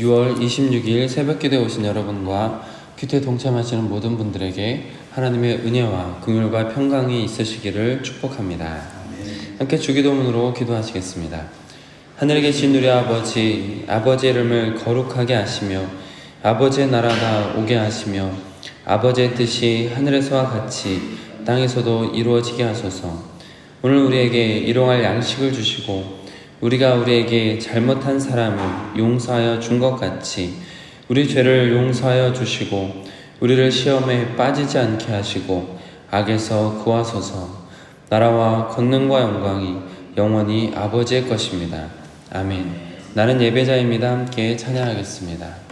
6월 26일 새벽기도에 오신 여러분과 큐티에 동참하시는 모든 분들에게 하나님의 은혜와 긍휼과 평강이 있으시기를 축복합니다. 함께 주기도문으로 기도하시겠습니다. 하늘에 계신 우리 아버지, 아버지의 이름을 거룩하게 하시며 아버지의 나라가 오게 하시며 아버지의 뜻이 하늘에서와 같이 땅에서도 이루어지게 하소서. 오늘 우리에게 일용할 양식을 주시고 우리가 우리에게 잘못한 사람을 용서하여 준 것 같이 우리 죄를 용서하여 주시고 우리를 시험에 빠지지 않게 하시고 악에서 구하소서. 나라와 권능과 영광이 영원히 아버지의 것입니다. 아멘. 나는 예배자입니다. 함께 찬양하겠습니다.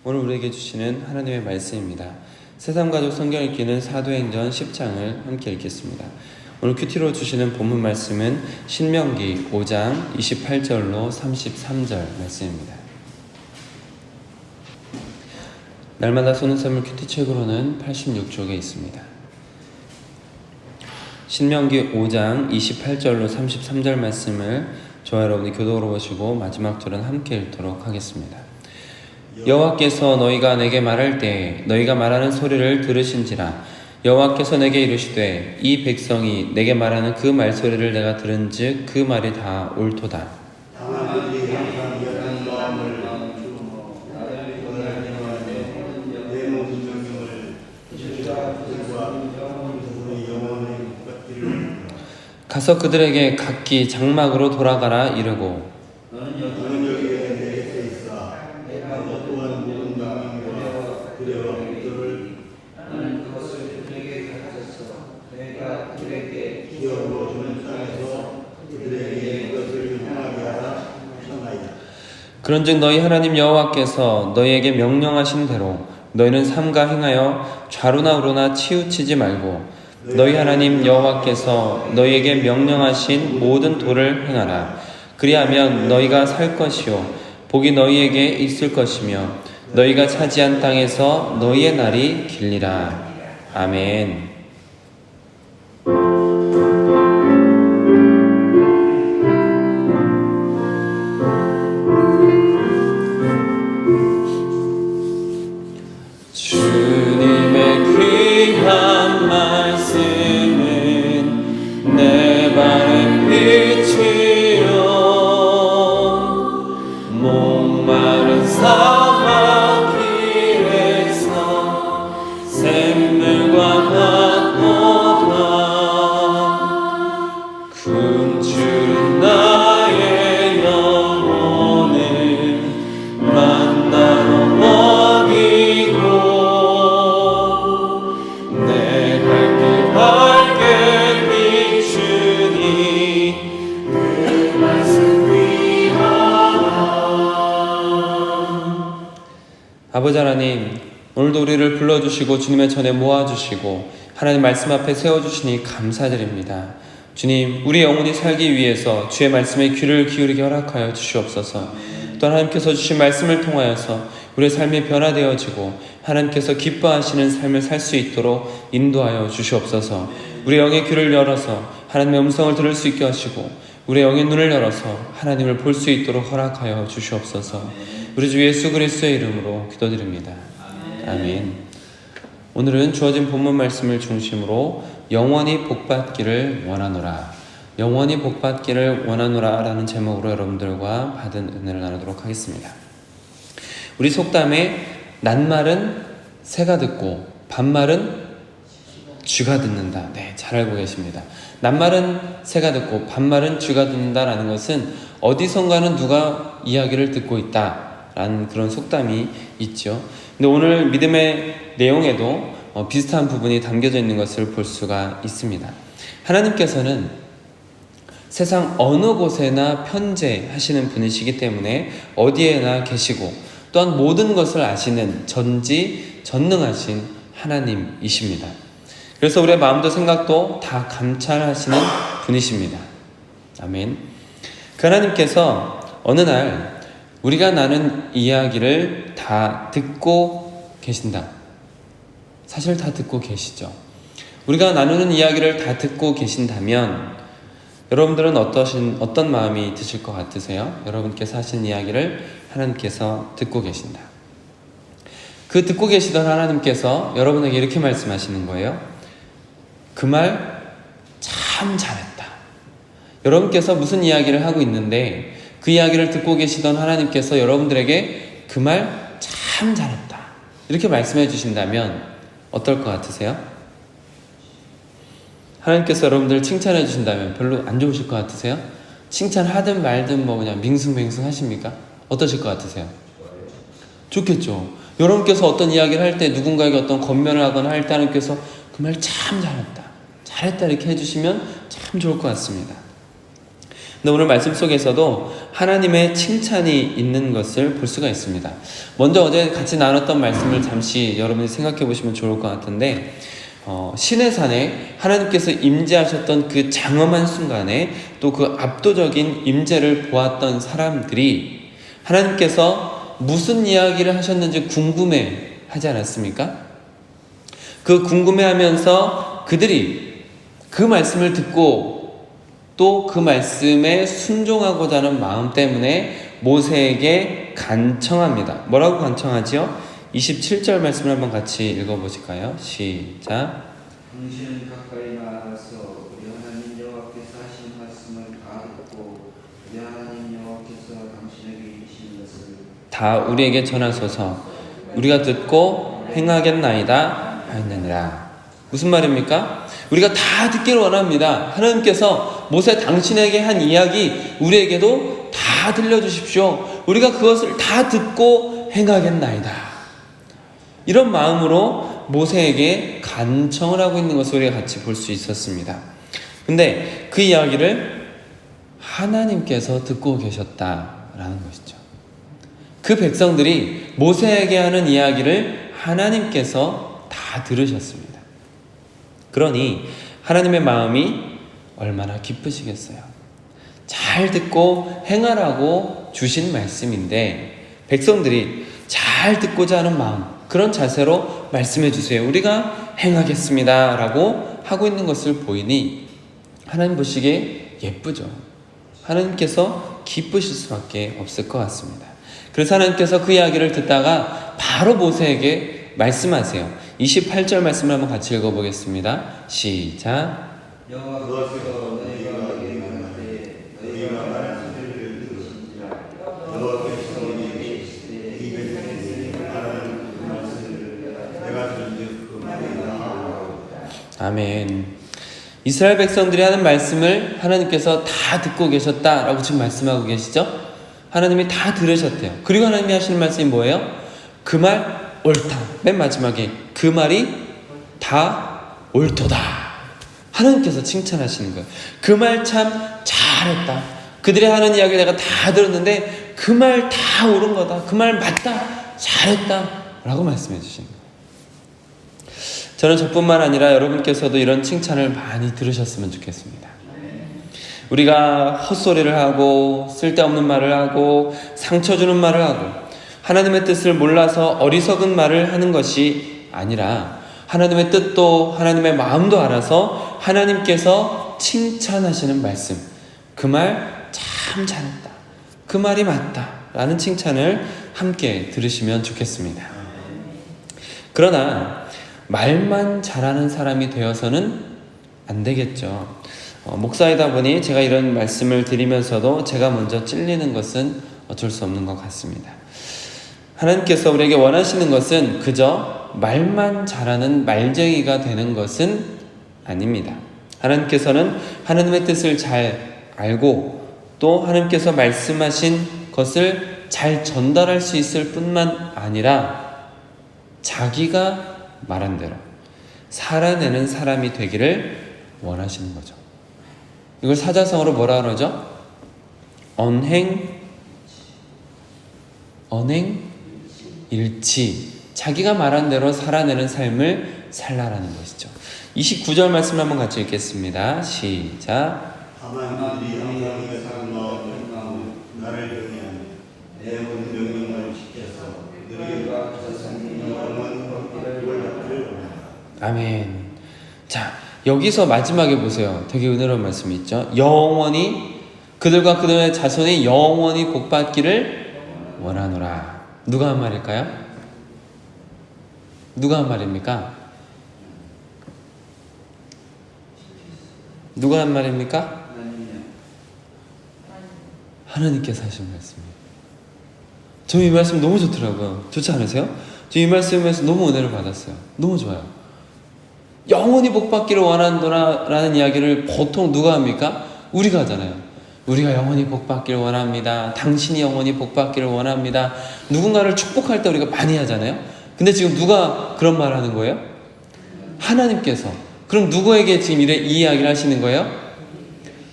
오늘 우리에게 주시는 하나님의 말씀입니다. 새삼가족 성경 읽기는 사도행전 10장을 함께 읽겠습니다. 오늘 큐티로 주시는 본문 말씀은 신명기 5장 28절로 33절 말씀입니다. 날마다 쏘는 샘물 큐티책으로는 86쪽에 있습니다. 신명기 5장 28절로 33절 말씀을 저와 여러분이 교독으로 보시고 마지막 절은 함께 읽도록 하겠습니다. 여호와께서 너희가 내게 말할 때 너희가 말하는 소리를 들으신지라. 여호와께서 내게 이르시되 이 백성이 내게 말하는 그 말소리를 내가 들은즉 그 말이 다 옳도다. 가서 그들에게 각기 장막으로 돌아가라 이르고 그런즉 너희 하나님 여호와께서 너희에게 명령하신 대로 너희는 삼가 행하여 좌로나 우로나 치우치지 말고 너희 하나님 여호와께서 너희에게 명령하신 모든 도를 행하라. 그리하면 너희가 살 것이요 복이 너희에게 있을 것이며 너희가 차지한 땅에서 너희의 날이 길리라. 아멘. 주님의 귀한 말씀은 내 발의 빛이요 목마른 사막 길에서 샘물과 같도다. 굶주린 나의 영혼을 만나러 먹이고 아버지 하나님, 오늘도 우리를 불러주시고 주님의 전에 모아주시고 하나님 말씀 앞에 세워주시니 감사드립니다. 주님, 우리 영혼이 살기 위해서 주의 말씀에 귀를 기울이게 허락하여 주시옵소서. 또 하나님께서 주신 말씀을 통하여서 우리의 삶이 변화되어지고 하나님께서 기뻐하시는 삶을 살 수 있도록 인도하여 주시옵소서. 우리 영의 귀를 열어서 하나님의 음성을 들을 수 있게 하시고 우리 영의 눈을 열어서 하나님을 볼 수 있도록 허락하여 주시옵소서. 우리 주 예수 그리스도의 이름으로 기도드립니다. 아멘. 오늘은 주어진 본문 말씀을 중심으로 영원히 복받기를 원하노라, 영원히 복받기를 원하노라 라는 제목으로 여러분들과 받은 은혜를 나누도록 하겠습니다. 우리 속담에 낱말은 새가 듣고 반말은 쥐가 듣는다. 네, 잘 알고 계십니다. 낱말은 새가 듣고 반말은 쥐가 듣는다라는 것은 어디선가는 누가 이야기를 듣고 있다 라는 그런 속담이 있죠. 근데 오늘 믿음의 내용에도 비슷한 부분이 담겨져 있는 것을 볼 수가 있습니다. 하나님께서는 세상 어느 곳에나 편재하시는 분이시기 때문에 어디에나 계시고 또한 모든 것을 아시는 전지전능하신 하나님이십니다. 그래서 우리의 마음도 생각도 다 감찰하시는 분이십니다. 아멘. 그 하나님께서 어느 날 우리가 나눈 이야기를 다 듣고 계신다. 사실 다 듣고 계시죠. 우리가 나누는 이야기를 다 듣고 계신다면 여러분들은 어떤 마음이 드실 것 같으세요? 여러분께서 하신 이야기를 하나님께서 듣고 계신다. 그 듣고 계시던 하나님께서 여러분에게 이렇게 말씀하시는 거예요. 그 말 참 잘했다. 여러분께서 무슨 이야기를 하고 있는데 그 이야기를 듣고 계시던 하나님께서 여러분들에게 그 말 참 잘했다 이렇게 말씀해 주신다면 어떨 것 같으세요? 하나님께서 여러분들을 칭찬해 주신다면 별로 안 좋으실 것 같으세요? 칭찬하든 말든 뭐 그냥 밍숭맹숭 하십니까? 어떠실 것 같으세요? 좋겠죠. 여러분께서 어떤 이야기를 할 때 누군가에게 어떤 권면을 하거나 할 때 하나님께서 그 말 참 잘했다 이렇게 해주시면 참 좋을 것 같습니다. 근데 오늘 말씀 속에서도 하나님의 칭찬이 있는 것을 볼 수가 있습니다. 먼저 어제 같이 나눴던 말씀을 잠시 여러분이 생각해 보시면 좋을 것 같은데 시내산에 하나님께서 임재하셨던 그 장엄한 순간에 또 그 압도적인 임재를 보았던 사람들이 하나님께서 무슨 이야기를 하셨는지 궁금해 하지 않았습니까? 그 궁금해하면서 그들이 그 말씀을 듣고 또 그 말씀에 순종하고자 하는 마음 때문에 모세에게 간청합니다. 뭐라고 간청하지요? 27절 말씀을 한번 같이 읽어보실까요? 시작. 당신은 가까이 나아가서 우리 하나님 여호와께서 하신 말씀을 다 듣고 우리 하나님 여호와께서 당신에게 이르신 것을 다 우리에게 전하소서. 우리가 듣고 행하겠나이다 하였느니라. 무슨 말입니까? 우리가 다 듣기를 원합니다. 하나님께서 모세 당신에게 한 이야기 우리에게도 다 들려주십시오. 우리가 그것을 다 듣고 행하겠나이다. 이런 마음으로 모세에게 간청을 하고 있는 것을 우리가 같이 볼 수 있었습니다. 근데 그 이야기를 하나님께서 듣고 계셨다라는 것이죠. 그 백성들이 모세에게 하는 이야기를 하나님께서 다 들으셨습니다. 그러니 하나님의 마음이 얼마나 기쁘시겠어요. 잘 듣고 행하라고 주신 말씀인데 백성들이 잘 듣고자 하는 마음, 그런 자세로 말씀해 주세요. 우리가 행하겠습니다 라고 하고 있는 것을 보이니 하나님 보시기에 예쁘죠. 하나님께서 기쁘실 수밖에 없을 것 같습니다. 그래서 하나님께서 그 이야기를 듣다가 바로 모세에게 말씀하세요. 28절 말씀을 한번 같이 읽어보겠습니다. 시작. 여호와께서 너희가 내게 말하되 너희가 말하는 소리를 들으신지라. 여호와께서 너희에게 이르시되 이 백성이 말하는 그 말씀을 내가 들은즉 그 말이 나하고. 아멘. 이스라엘 백성들이 하는 말씀을 하나님께서 다 듣고 계셨다라고 지금 말씀하고 계시죠? 하나님이 다 들으셨대요. 그리고 하나님이 하시는 말씀이 뭐예요? 그 말 옳다. 맨 마지막에 그 말이 다 옳도다. 하나님께서 칭찬하시는 거예요. 그 말 참 잘했다. 그들이 하는 이야기를 내가 다 들었는데 그 말 다 옳은 거다. 그 말 맞다. 잘했다. 라고 말씀해 주시는 거예요. 저는 저뿐만 아니라 여러분께서도 이런 칭찬을 많이 들으셨으면 좋겠습니다. 우리가 헛소리를 하고 쓸데없는 말을 하고 상처 주는 말을 하고 하나님의 뜻을 몰라서 어리석은 말을 하는 것이 아니라 하나님의 뜻도 하나님의 마음도 알아서 하나님께서 칭찬하시는 말씀, 그 말 참 잘했다, 그 말이 맞다 라는 칭찬을 함께 들으시면 좋겠습니다. 그러나 말만 잘하는 사람이 되어서는 안 되겠죠. 목사이다 보니 제가 이런 말씀을 드리면서도 제가 먼저 찔리는 것은 어쩔 수 없는 것 같습니다. 하나님께서 우리에게 원하시는 것은 그저 말만 잘하는 말쟁이가 되는 것은 아닙니다. 하나님께서는 하나님의 뜻을 잘 알고 또 하나님께서 말씀하신 것을 잘 전달할 수 있을 뿐만 아니라 자기가 말한 대로 살아내는 사람이 되기를 원하시는 거죠. 이걸 사자성어로 뭐라 그러죠? 언행일치. 자기가 말한 대로 살아내는 삶을 살라라는 것이죠. 29절 말씀 한번 같이 읽겠습니다. 시작. 다만 그들이 항상 이같은 마음을 나를 경외하며 내 모든 명령을 지켜서 너희가 자손이 영원한 법기를 원하기를 원하라. 아멘. 자, 여기서 마지막에 보세요. 되게 은혜로운 말씀이 있죠. 영원히 그들과 그들의 자손이 영원히 복받기를 원하노라. 누가 한 말일까요? 누가 한 말입니까? 누가 한 말입니까? 하나님께서 하신 말씀이에요. 저 이 말씀 너무 좋더라고요. 좋지 않으세요? 저 이 말씀에서 너무 은혜를 받았어요. 너무 좋아요. 영원히 복받기를 원한다라는 이야기를 보통 누가 합니까? 우리가 하잖아요. 우리가 영원히 복받기를 원합니다. 당신이 영원히 복받기를 원합니다. 누군가를 축복할 때 우리가 많이 하잖아요. 근데 지금 누가 그런 말 하는 거예요? 하나님께서. 그럼 누구에게 지금 이 이야기를 하시는 거예요?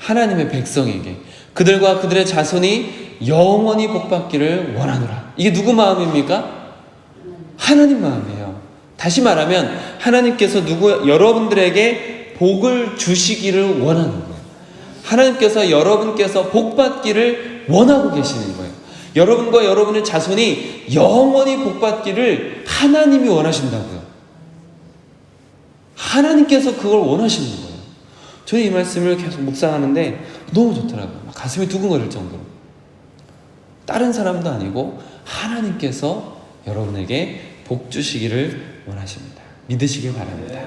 하나님의 백성에게. 그들과 그들의 자손이 영원히 복받기를 원하노라. 이게 누구 마음입니까? 하나님 마음이에요. 다시 말하면 하나님께서 여러분들에게 복을 주시기를 원하는 거예요. 하나님께서 여러분께서 복받기를 원하고 계시는 거예요. 여러분과 여러분의 자손이 영원히 복받기를 하나님이 원하신다고요. 하나님께서 그걸 원하시는 거예요. 저는 이 말씀을 계속 묵상하는데 너무 좋더라고요. 가슴이 두근거릴 정도로. 다른 사람도 아니고 하나님께서 여러분에게 복 주시기를 원하십니다. 믿으시길 바랍니다.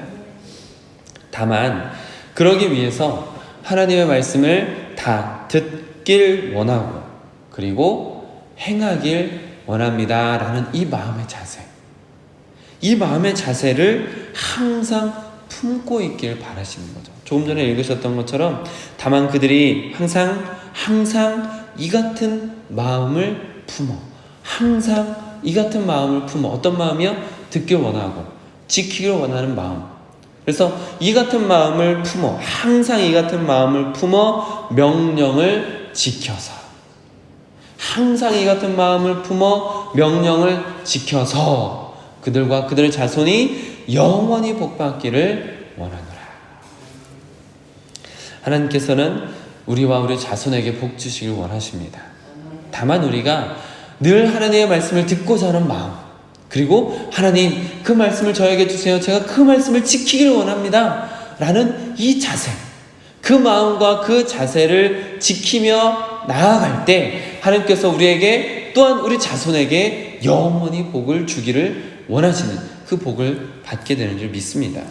다만 그러기 위해서 하나님의 말씀을 다 듣길 원하고 그리고 행하길 원합니다 라는 이 마음의 자세, 이 마음의 자세를 항상 품고 있길 바라시는 거죠. 조금 전에 읽으셨던 것처럼 다만 그들이 항상 이 같은 마음을 품어, 항상 이 같은 마음을 품어. 어떤 마음이요? 듣길 원하고 지키길 원하는 마음. 그래서 이 같은 마음을 품어, 항상 이 같은 마음을 품어 명령을 지켜서, 항상 이 같은 마음을 품어 명령을 지켜서 그들과 그들의 자손이 영원히 복받기를 원하노라. 하나님께서는 우리와 우리 자손에게 복 주시길 원하십니다. 다만 우리가 늘 하나님의 말씀을 듣고자 하는 마음, 그리고 하나님 그 말씀을 저에게 주세요, 제가 그 말씀을 지키길 원합니다 라는 이 자세, 그 마음과 그 자세를 지키며 나아갈 때 하나님께서 우리에게 또한 우리 자손에게 영원히 복을 주기를 원하시는 그 복을 받게 되는 줄 믿습니다.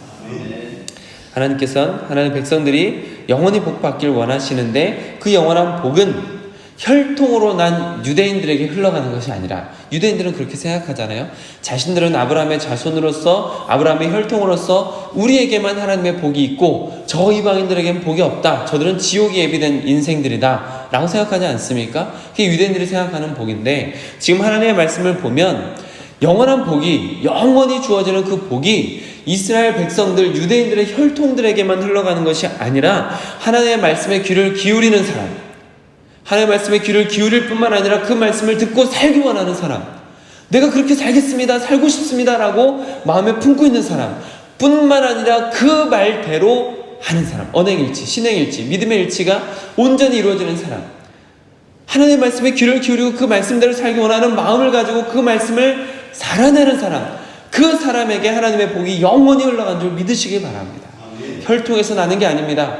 하나님께서는 하나님 백성들이 영원히 복 받길 원하시는데 그 영원한 복은 혈통으로 난 유대인들에게 흘러가는 것이 아니라, 유대인들은 그렇게 생각하잖아요. 자신들은 아브라함의 자손으로서 아브라함의 혈통으로서 우리에게만 하나님의 복이 있고 저 이방인들에게는 복이 없다, 저들은 지옥이 예비된 인생들이다 라고 생각하지 않습니까? 그게 유대인들이 생각하는 복인데, 지금 하나님의 말씀을 보면 영원한 복이, 영원히 주어지는 그 복이 이스라엘 백성들, 유대인들의 혈통들에게만 흘러가는 것이 아니라 하나님의 말씀에 귀를 기울이는 사람, 하나님의 말씀에 귀를 기울일 뿐만 아니라 그 말씀을 듣고 살기 원하는 사람, 내가 그렇게 살겠습니다, 살고 싶습니다 라고 마음에 품고 있는 사람 뿐만 아니라 그 말대로 하는 사람, 언행일치, 신행일치, 믿음의 일치가 온전히 이루어지는 사람, 하나님의 말씀에 귀를 기울이고 그 말씀대로 살기 원하는 마음을 가지고 그 말씀을 살아내는 사람, 그 사람에게 하나님의 복이 영원히 흘러간 줄 믿으시기 바랍니다. 혈통에서 나는 게 아닙니다.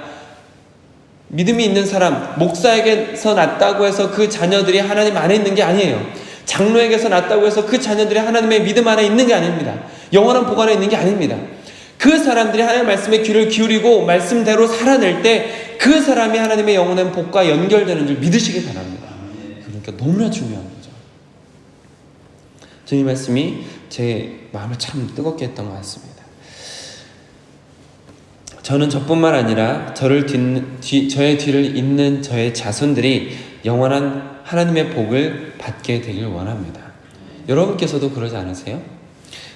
믿음이 있는 사람, 목사에게서 났다고 해서 그 자녀들이 하나님 안에 있는 게 아니에요. 장로에게서 났다고 해서 그 자녀들이 하나님의 믿음 안에 있는 게 아닙니다. 영원한 복 안에 있는 게 아닙니다. 그 사람들이 하나님의 말씀에 귀를 기울이고 말씀대로 살아낼 때 그 사람이 하나님의 영원한 복과 연결되는 줄 믿으시기 바랍니다. 그러니까 너무나 중요한 거죠. 저는 이 말씀이 제 마음을 참 뜨겁게 했던 것 같습니다. 저는 저뿐만 아니라 저의 뒤를 잇는 저의 자손들이 영원한 하나님의 복을 받게 되길 원합니다. 여러분께서도 그러지 않으세요?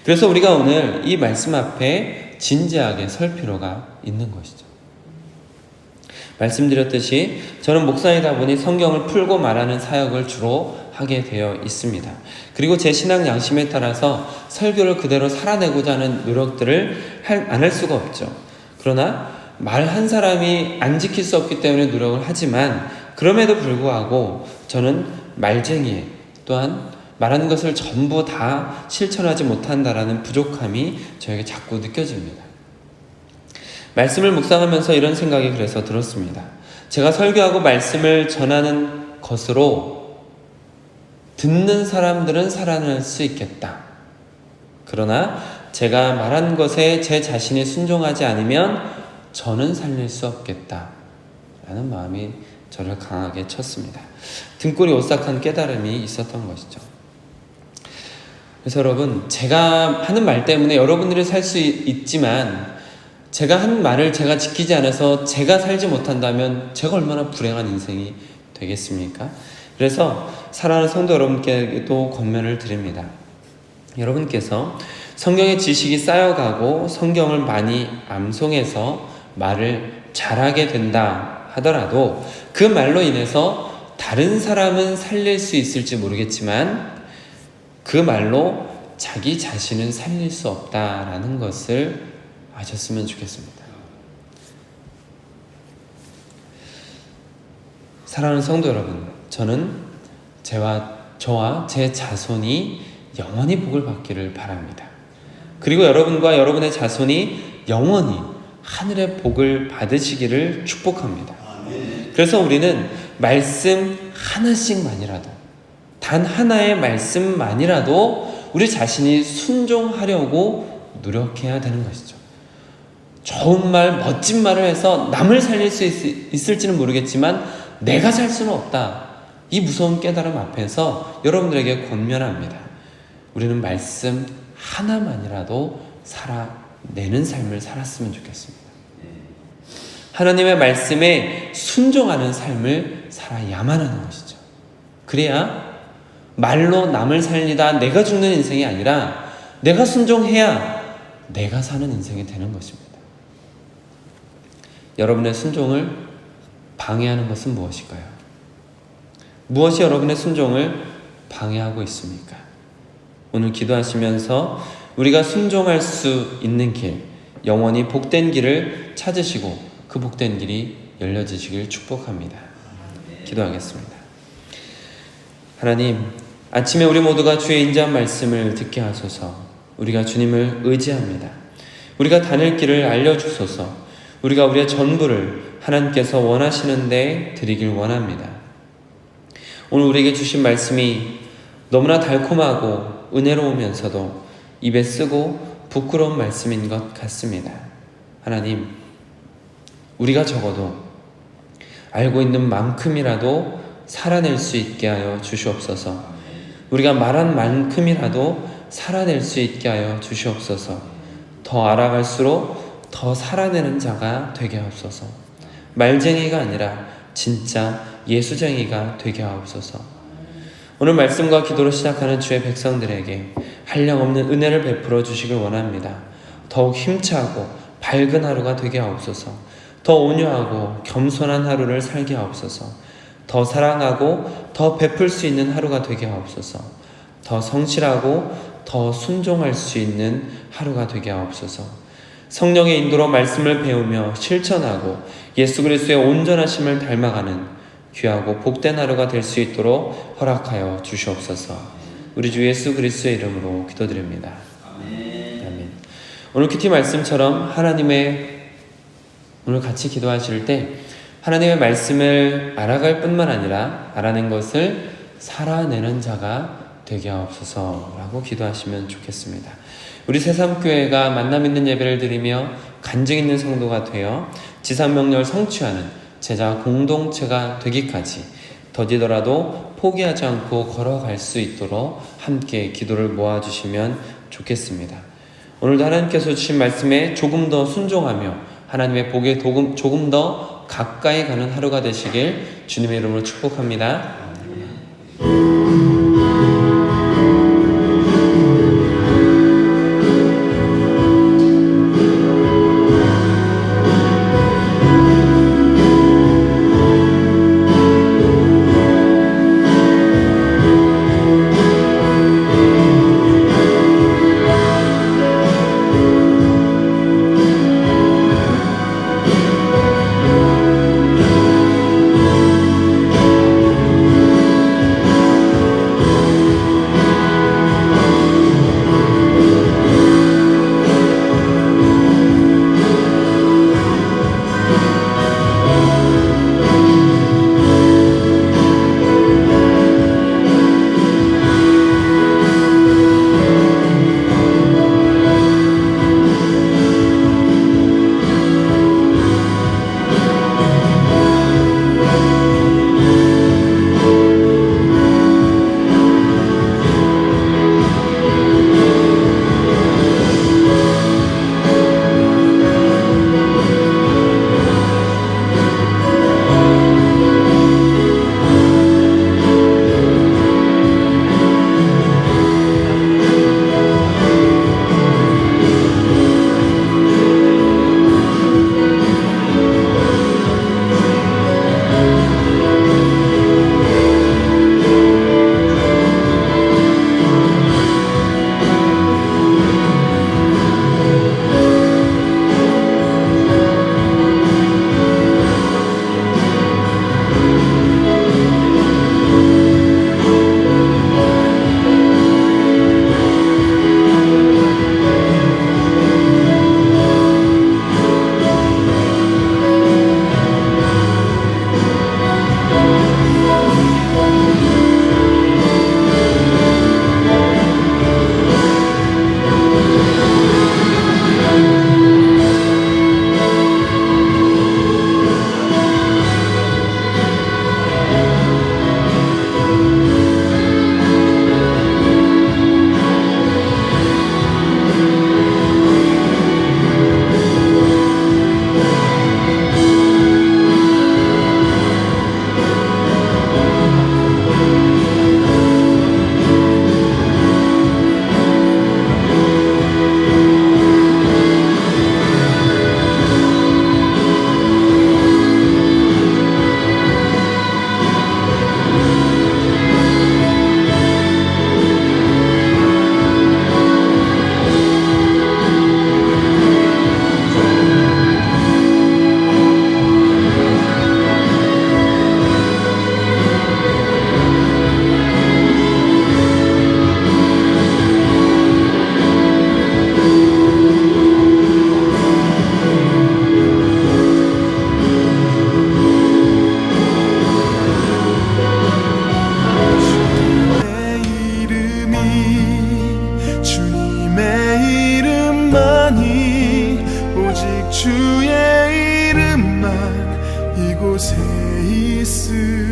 그래서 우리가 오늘 이 말씀 앞에 진지하게 설 필요가 있는 것이죠. 말씀드렸듯이 저는 목사이다 보니 성경을 풀고 말하는 사역을 주로 하게 되어 있습니다. 그리고 제 신앙 양심에 따라서 설교를 그대로 살아내고자 하는 노력들을 안 할 수가 없죠. 그러나 말 한 사람이 안 지킬 수 없기 때문에 노력을 하지만, 그럼에도 불구하고 저는 말쟁이에, 또한 말하는 것을 전부 다 실천하지 못한다라는 부족함이 저에게 자꾸 느껴집니다. 말씀을 묵상하면서 이런 생각이 그래서 들었습니다. 제가 설교하고 말씀을 전하는 것으로 듣는 사람들은 살아날 수 있겠다. 그러나 제가 말한 것에 제 자신이 순종하지 않으면 저는 살릴 수 없겠다 라는 마음이 저를 강하게 쳤습니다. 등골이 오싹한 깨달음이 있었던 것이죠. 그래서 여러분, 제가 하는 말 때문에 여러분들이 살 수 있지만 제가 한 말을 제가 지키지 않아서 제가 살지 못한다면 제가 얼마나 불행한 인생이 되겠습니까? 그래서 사랑하는 성도 여러분께도 권면을 드립니다. 여러분께서 성경의 지식이 쌓여가고 성경을 많이 암송해서 말을 잘하게 된다 하더라도 그 말로 인해서 다른 사람은 살릴 수 있을지 모르겠지만 그 말로 자기 자신은 살릴 수 없다라는 것을 아셨으면 좋겠습니다. 사랑하는 성도 여러분, 저는 저와 제 자손이 영원히 복을 받기를 바랍니다. 그리고 여러분과 여러분의 자손이 영원히 하늘의 복을 받으시기를 축복합니다. 그래서 우리는 말씀 하나씩만이라도, 단 하나의 말씀만이라도 우리 자신이 순종하려고 노력해야 되는 것이죠. 좋은 말, 멋진 말을 해서 남을 살릴 수 있을지는 모르겠지만 내가 살 수는 없다. 이 무서운 깨달음 앞에서 여러분들에게 권면합니다. 우리는 말씀 하나만이라도 살아내는 삶을 살았으면 좋겠습니다. 하나님의 말씀에 순종하는 삶을 살아야만 하는 것이죠. 그래야 말로 남을 살리다 내가 죽는 인생이 아니라 내가 순종해야 내가 사는 인생이 되는 것입니다. 여러분의 순종을 방해하는 것은 무엇일까요? 무엇이 여러분의 순종을 방해하고 있습니까? 오늘 기도하시면서 우리가 순종할 수 있는 길, 영원히 복된 길을 찾으시고 그 복된 길이 열려지시길 축복합니다. 기도하겠습니다. 하나님, 아침에 우리 모두가 주의 인자한 말씀을 듣게 하소서. 우리가 주님을 의지합니다. 우리가 다닐 길을 알려주소서. 우리가 우리의 전부를 하나님께서 원하시는 데 드리길 원합니다. 오늘 우리에게 주신 말씀이 너무나 달콤하고 은혜로우면서도 입에 쓰고 부끄러운 말씀인 것 같습니다. 하나님, 우리가 적어도 알고 있는 만큼이라도 살아낼 수 있게 하여 주시옵소서. 우리가 말한 만큼이라도 살아낼 수 있게 하여 주시옵소서. 더 알아갈수록 더 살아내는 자가 되게 하옵소서. 말쟁이가 아니라 진짜 예수쟁이가 되게 하옵소서. 오늘 말씀과 기도로 시작하는 주의 백성들에게 한량없는 은혜를 베풀어 주시길 원합니다. 더욱 힘차고 밝은 하루가 되게 하옵소서. 더 온유하고 겸손한 하루를 살게 하옵소서. 더 사랑하고 더 베풀 수 있는 하루가 되게 하옵소서. 더 성실하고 더 순종할 수 있는 하루가 되게 하옵소서. 성령의 인도로 말씀을 배우며 실천하고 예수 그리스도의 온전하심을 닮아가는 귀하고 복된 하루가 될 수 있도록 허락하여 주시옵소서. 우리 주 예수 그리스도의 이름으로 기도드립니다. 아멘. 오늘 큐티 말씀처럼 오늘 같이 기도하실 때 하나님의 말씀을 알아갈 뿐만 아니라 알아낸 것을 살아내는 자가 되게 하옵소서라고 기도하시면 좋겠습니다. 우리 새삼교회가 만남 있는 예배를 드리며 간증 있는 성도가 되어 지상명령을 성취하는 제자 공동체가 되기까지 더디더라도 포기하지 않고 걸어갈 수 있도록 함께 기도를 모아주시면 좋겠습니다. 오늘도 하나님께서 주신 말씀에 조금 더 순종하며 하나님의 복에 조금 더 가까이 가는 하루가 되시길 주님의 이름으로 축복합니다. 주의 이름만 이곳에 있으리